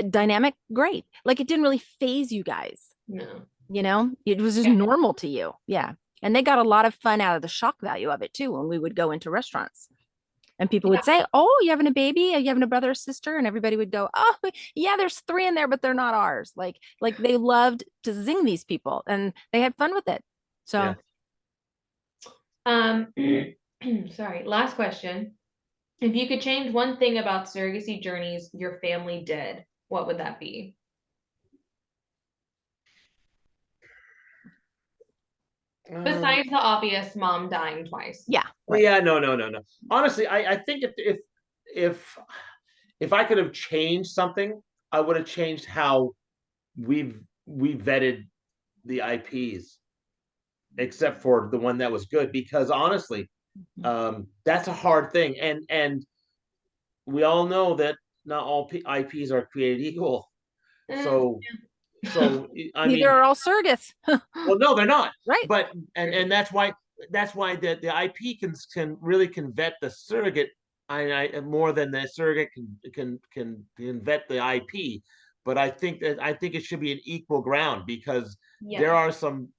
dynamic, great. Like, it didn't really phase you guys. No. You know, it was just normal to you. Yeah. And they got a lot of fun out of the shock value of it too, when we would go into restaurants and people would say, oh, you having a baby? Are you having a brother or sister? And everybody would go, oh yeah, there's 3 in there, but they're not ours. Like they loved to zing these people and they had fun with it. So sorry, last question. If you could change one thing about surrogacy journeys your family did, what would that be? Besides the obvious mom dying twice. Yeah. Right. Yeah, no. Honestly, I think if I could have changed something, I would have changed how we vetted the IPs, except for the one that was good, because honestly, that's a hard thing, and we all know that not all IPs are created equal. So I neither are all surrogates. Well, no, they're not. Right. But and that's why the IP can really vet the surrogate, more than the surrogate can vet the IP. But I think it should be an equal ground, because there are some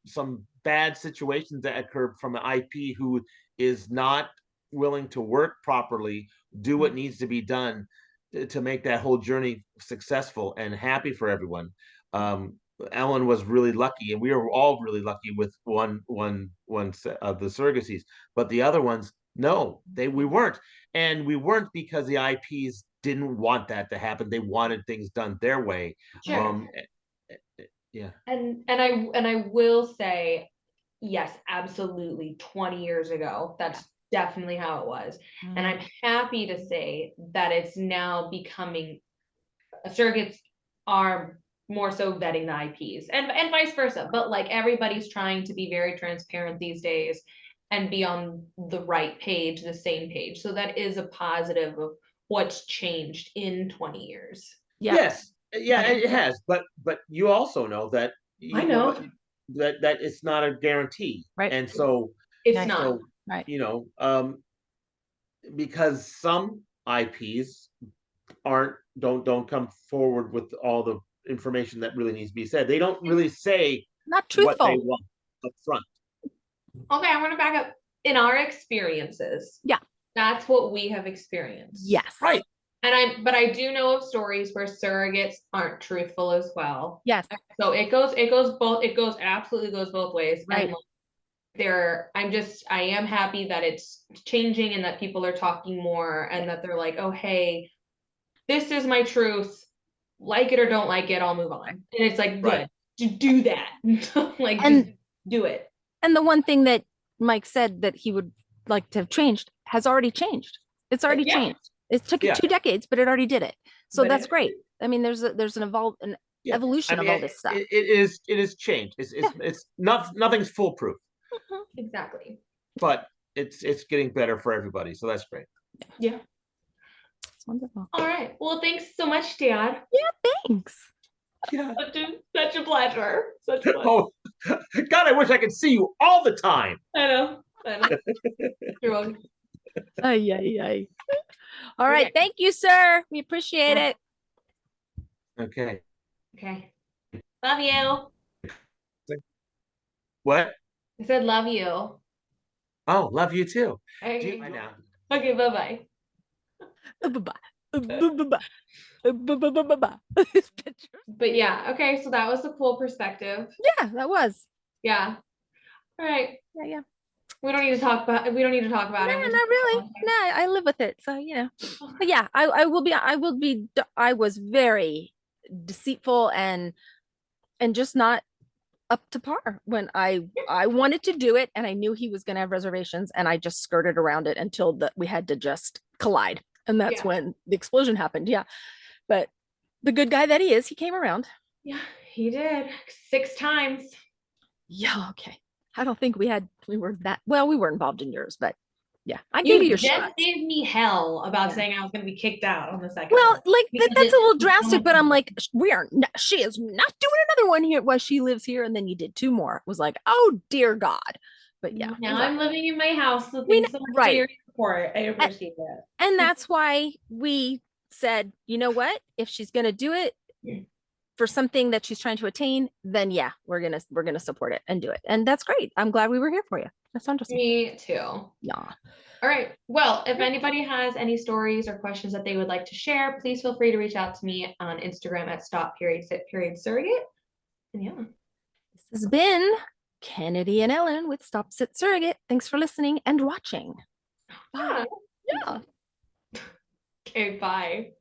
bad situations that occur from an IP who is not willing to work properly, do what needs to be done to make that whole journey successful and happy for everyone. Ellen was really lucky, and we were all really lucky with one set of the surrogacies, but the other ones, no, we weren't, and we weren't because the IPs didn't want that to happen. They wanted things done their way. Sure. Yeah. And I will say, yes, absolutely. 20 years ago, that's definitely how it was. And I'm happy to say that it's now becoming, surrogates are more so vetting the IPs and vice versa. But like everybody's trying to be very transparent these days and be on the right page, the same page. So that is a positive of what's changed in 20 years. Yeah. Yes. Yeah, it has. But you also know that I know that it's not a guarantee. Right. And so it's not. Right. You know, because some IPs don't come forward with all the information that really needs to be said. They don't really say Not what they truthful. want up front. Okay, I want to back up. In our experiences, Yeah, that's what we have experienced. yes. Right. But I do know of stories where surrogates aren't truthful as well. Yes. So it absolutely goes both ways. Right. And I am happy that it's changing and that people are talking more and that they're like, oh, hey, this is my truth. Like it or don't like it, I'll move on. And it's like, good, to do that. Like, just do it. And the one thing that Mike said that he would like to have changed has already changed. It's already changed. It took 2 decades, but it already did it. So that's great. I mean, there's an evolution of all this stuff. It is changed. It's nothing's foolproof. Exactly. But it's getting better for everybody. So that's great. Yeah. It's wonderful. All right. Well, thanks so much, Dad. Yeah, thanks. Yeah. Such a pleasure. Such a pleasure. Oh, God, I wish I could see you all the time. I know. You're welcome. Ay. All right. Thank you, sir. We appreciate it. Okay. Love you. What? I said love you. Oh, love you too. Okay. Bye now. Okay, bye-bye. But yeah, okay, so that was a cool perspective. Yeah, that was. Yeah. All right. Yeah. We don't need to talk about it. No, not really. No, I live with it. So, but yeah, I was very deceitful and just not up to par when I wanted to do it, and I knew he was going to have reservations, and I just skirted around it until we had to just collide. And that's when the explosion happened. Yeah. But the good guy that he is, he came around. Yeah, he did 6 times. Yeah. Okay. I don't think we were involved in yours, but yeah, I gave you your shot. You gave me hell about saying I was going to be kicked out on the second. Well, like that's a little drastic, but I'm like, she is not doing another one here while she lives here. And then you did 2 more. It was like, oh dear God. But yeah. Now I'm living in my house. So thanks so much for your support. I appreciate it. And that's why we said, you know what? If she's going to do it for something that she's trying to attain, then yeah, we're gonna support it and do it. And that's great. I'm glad we were here for you. That's interesting. Me too. Yeah. All right. Well, if anybody has any stories or questions that they would like to share, please feel free to reach out to me on Instagram at Stop.Sit.Surrogate. And yeah. This has been Kennedy and Ellen with Stop.Sit.Surrogate. Thanks for listening and watching. Bye. Yeah. Okay, bye.